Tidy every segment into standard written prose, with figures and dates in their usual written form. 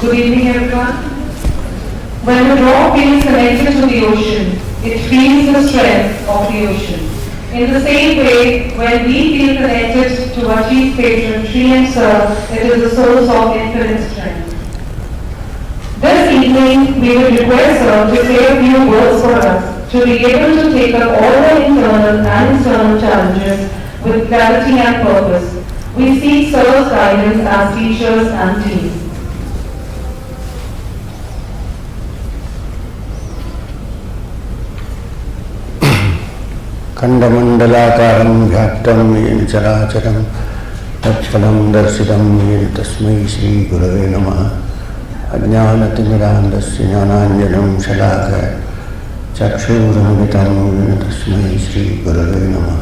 Good evening, everyone. When a drop feels connected to the ocean, it feels the strength of the ocean. In the same way, when we feel connected to our chief patron, Sri and Sir, it is the source of infinite strength. This evening, we would request Sir to say a few words for us, to be able to take up all the internal and external challenges with clarity and purpose. We seek Sir's guidance as teachers and teams. खंडमंडलाकारं व्याप्तं येन चराचरं तत्फलं दर्शितं येन तस्मै श्रीगुरवे नमः। अज्ञानतिमिरान्धस्य ज्ञानाञ्जनं शलाकया चक्षुरुन्मिलितं येन तस्मै श्रीगुरवे नमः।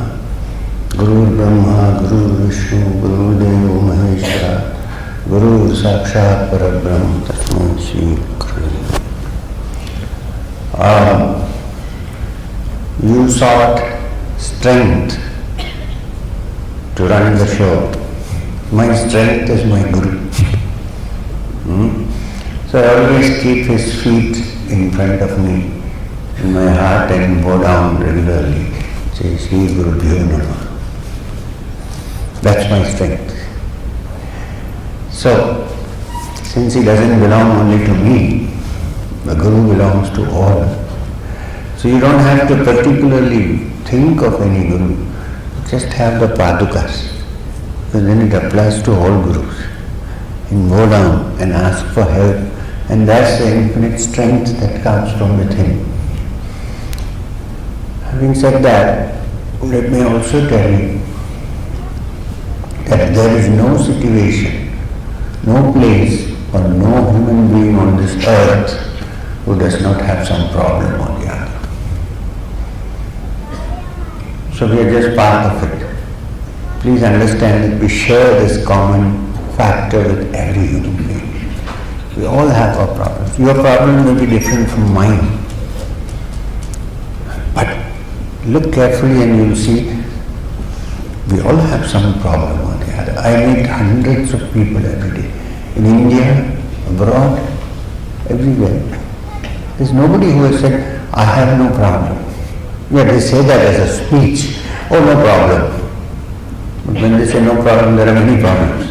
गुरुर्ब्रह्मा गुरुर्विष्णु गुरुर्देवो महेश्वरः गुरुर्साक्षात् परब्रह्म तस्मै श्रीगुरवे नमः। You sought strength to run the show. My strength is my Guru. So I always keep his feet in front of me in my heart and bow down regularly. Say Shri Guru Bhyo Namah. That's my strength. So, since he doesn't belong only to me, the Guru belongs to all. So you don't have to particularly think of any Guru, just have the Padukas, because then it applies to all Gurus. And go down and ask for help, and that's the infinite strength that comes from within. Having said that, let me also tell you that there is no situation, no place, or no human being on this earth who does not have some problem or the other. So we are just part of it. Please understand that we share this common factor with every human being. We all have our problems. Your problem may be different from mine. But look carefully and you will see we all have some problem or the other. I meet hundreds of people every day. In India, abroad, everywhere. There's nobody who has said, I have no problem. Yeah, they say that as a speech. Oh, no problem. But when they say no problem, there are many problems.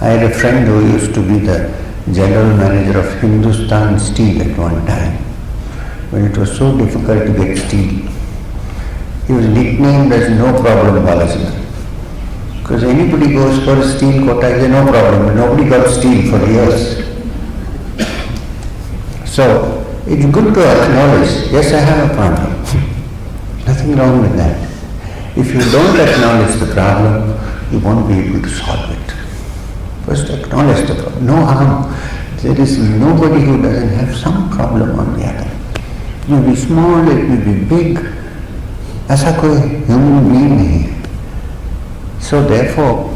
I had a friend who used to be the general manager of Hindustan Steel at one time, when it was so difficult to get steel. He was nicknamed as No Problem Balaji. Because anybody goes for a steel quota, he says no problem. Nobody got steel for years. So, it's good to acknowledge, yes, I have a problem. Nothing wrong with that. If you don't acknowledge the problem, you won't be able to solve it. First acknowledge the problem. No harm. There is nobody who doesn't have some problem on the other. It may be small, it may be big. ऐसा कोई human being नहीं है. So therefore,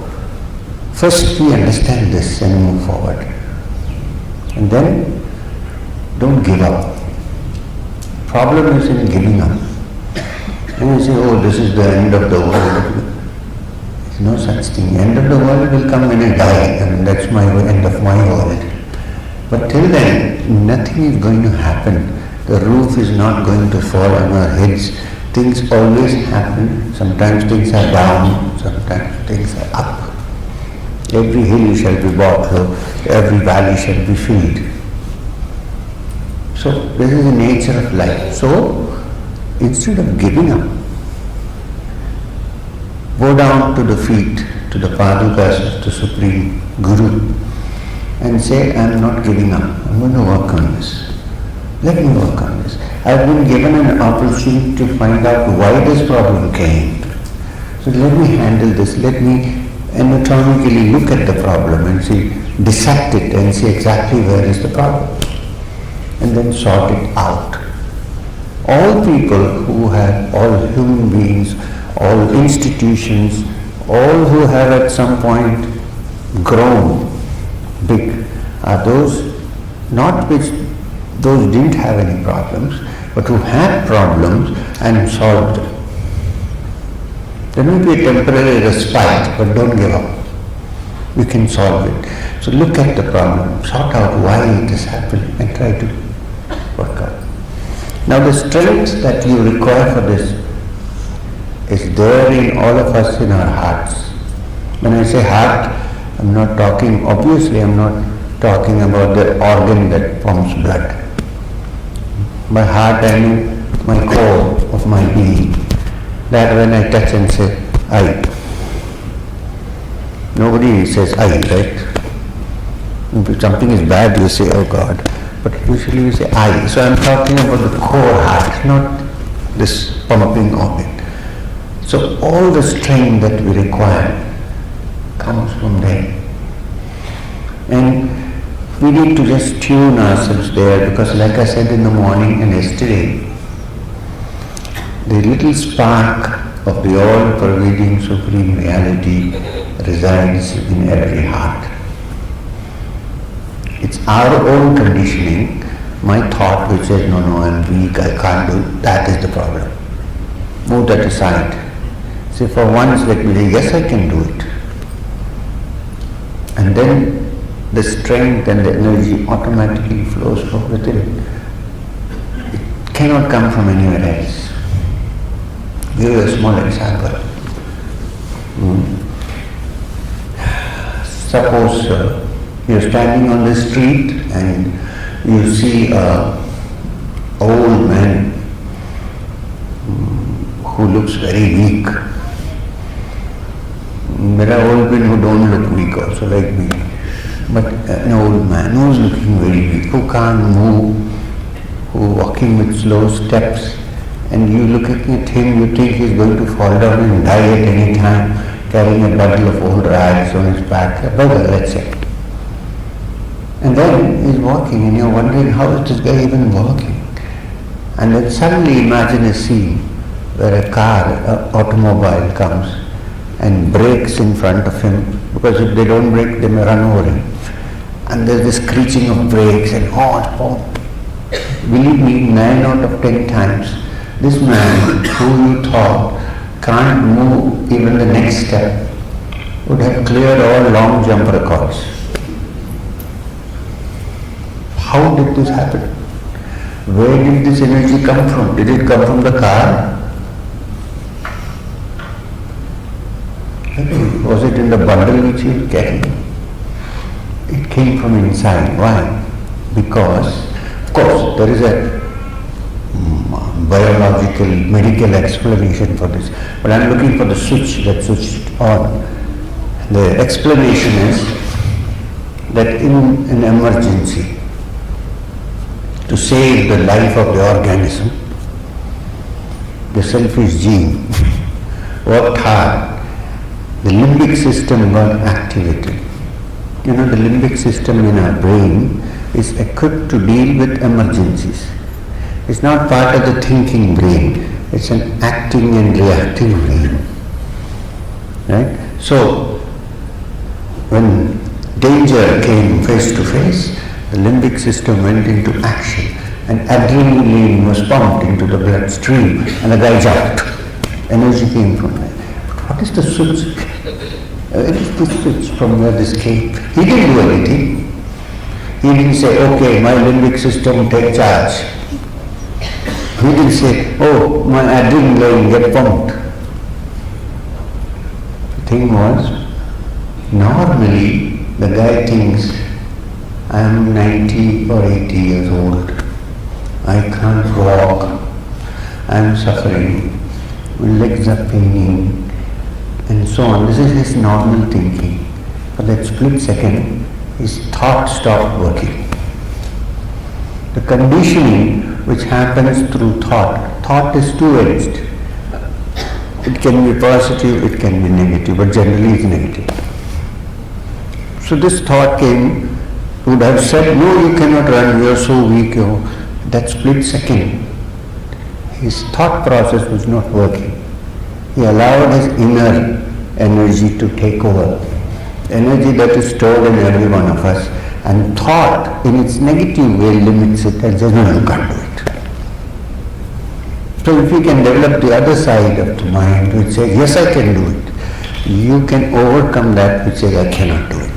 first we understand this and move forward. And then, don't give up. Problem is in giving up. And you say, oh, this is the end of the world. There's no such thing. End of the world will come when I die, and that's my end of my world. But till then, nothing is going to happen. The roof is not going to fall on our heads. Things always happen. Sometimes things are down, sometimes things are up. Every hill shall be brought low, every valley shall be filled. So this is the nature of life. So instead of giving up, go down to the feet, to the Padukas of the Supreme Guru and say, I am not giving up. I'm going to work on this. Let me work on this. I've been given an opportunity to find out why this problem came. So let me handle this. Let me anatomically look at the problem and see, dissect it and see exactly where is the problem. And then sort it out. All people who have, all human beings, all institutions, all who have at some point grown big are those not which those didn't have any problems, but who had problems and solved them. There may be a temporary respite, but don't give up. We can solve it. So look at the problem, sort out why it is happening and try to work out. Now the strength that you require for this is there in all of us in our hearts. When I say heart, I'm not talking about the organ that pumps blood. By heart I mean my core of my being. That when I touch and say, I. Nobody says I, right? If something is bad, you say, oh God. But usually you say I. So I'm talking about the core heart, not this pumping organ. So all the strength that we require comes from there. And we need to just tune ourselves there, because like I said in the morning and yesterday, the little spark of the all-pervading Supreme Reality resides in every heart. It's our own conditioning, my thought which says, no, I'm weak, I can't do it, that is the problem. Move that aside. Say for once let me say, yes I can do it. And then the strength and the energy automatically flows from within. It cannot come from anywhere else. I'll give you a small example. Suppose you're standing on the street and you see an old man who looks very weak. There are old men who don't look weak also, like me. But an old man who's looking very weak, who can't move, who walking with slow steps, and you looking at him, you think he's going to fall down and die at any time, carrying a bundle of old rags on his back, a beggar, let's say. And then he's walking and you're wondering, how is this guy even walking? And then suddenly imagine a scene where a car, an automobile comes and brakes in front of him, because if they don't brake, they may run over him. And there's this screeching of brakes and believe me, 9 out of 10 times, this man who you thought can't move even the next step would have cleared all long jump records. How did this happen? Where did this energy come from? Did it come from the car? Was it in the bundle which he was carrying? It came from inside. Why? Because, of course, there is a biological, medical explanation for this. But I'm looking for the switch that switched on. The explanation is that in an emergency, to save the life of the organism, the selfish gene worked hard. The limbic system got activated. You know, the limbic system in our brain is equipped to deal with emergencies. It's not part of the thinking brain. It's an acting and reacting brain. Right? So, when danger came face to face, the limbic system went into action and adrenaline was pumped into the bloodstream and the guy jumped. Energy came from there. But what is the switch? Where is the switch from where this came? He didn't do anything. He didn't say, okay, my limbic system take charge. He didn't say, oh, my adrenaline get pumped. The thing was, normally the guy thinks, I am 90 or 80 years old. I can't walk. I am suffering. My legs are paining. And so on. This is his normal thinking. For that split second, his thought stopped working. The conditioning which happens through thought is two-edged. It can be positive, it can be negative, but generally it's negative. So this thought came, would have said, no, you cannot run, you are so weak. That split second, his thought process was not working. He allowed his inner energy to take over. Energy that is stored in every one of us, and thought in its negative way limits it and says, no, you can't do it. So if we can develop the other side of the mind which says, yes, I can do it, you can overcome that which says, I cannot do it.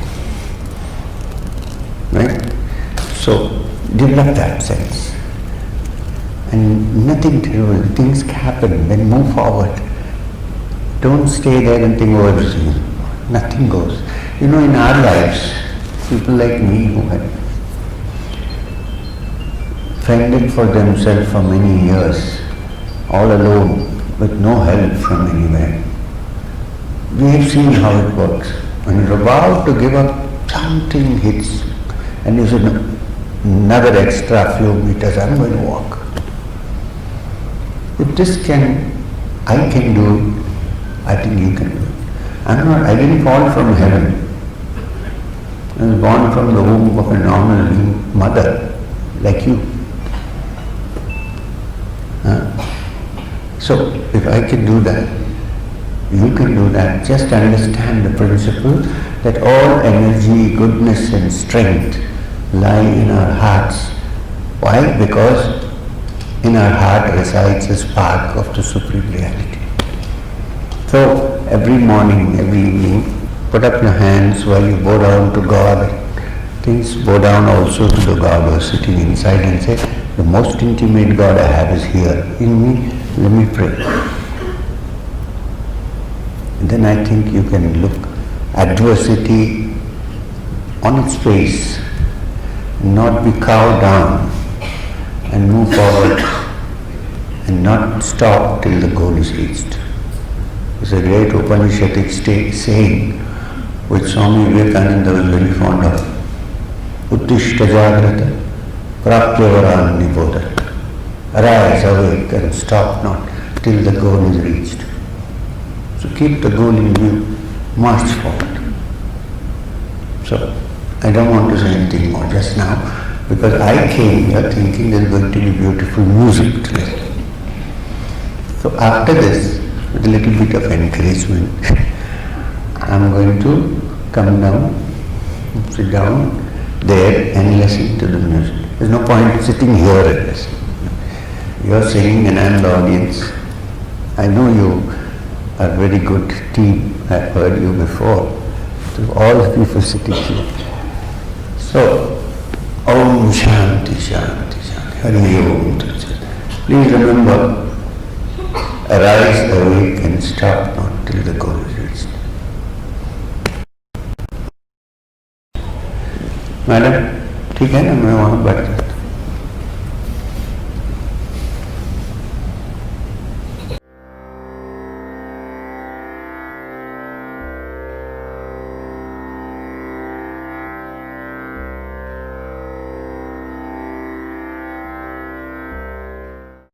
right? So develop that sense. And nothing terrible, things happen, then move forward. Don't stay there and think, oh, everything. Nothing goes. You know, in our lives, people like me who had fended for themselves for many years, all alone, with no help from anywhere. We have seen how it works. When you're about to give up, something hits, and you say, no, another extra few meters, I'm going to walk. If I can do it, I think you can do it. I didn't fall from heaven. I was born from the womb of a normal mother, like you. So, if I can do that, you can do that. Just understand the principle that all energy, goodness and strength lie in our hearts. Why? Because in our heart resides a spark of the Supreme Reality. So, every morning, every evening, put up your hands while you bow down to God. Things bow down also to the God who is sitting inside and say, the most intimate God I have is here in me, let me pray. And then I think you can look adversity on its face, not be cowed down and move forward and not stop till the goal is reached. It's a great Upanishadic saying which Swami Vivekananda was very fond of. Uttishta jagrata prapyavaran nibodha. Arise, awake and stop not till the goal is reached. So keep the goal in view, march forward. So I don't want to say anything more just now because I came here thinking there's going to be beautiful music today. So after this, with a little bit of encouragement, I'm going to come down, sit down there and listen to the music. There's no point sitting here and listening. You're singing and I'm the audience. I know you are a very good team. I've heard you before. To all the people sitting here. So, Om Shanti Shanti Shanti. Hari Om. Please remember, arise, awake and stop not till the goal is reached. Madam ठीक है ना, मैं वहाँ बैठ जाता हूँ.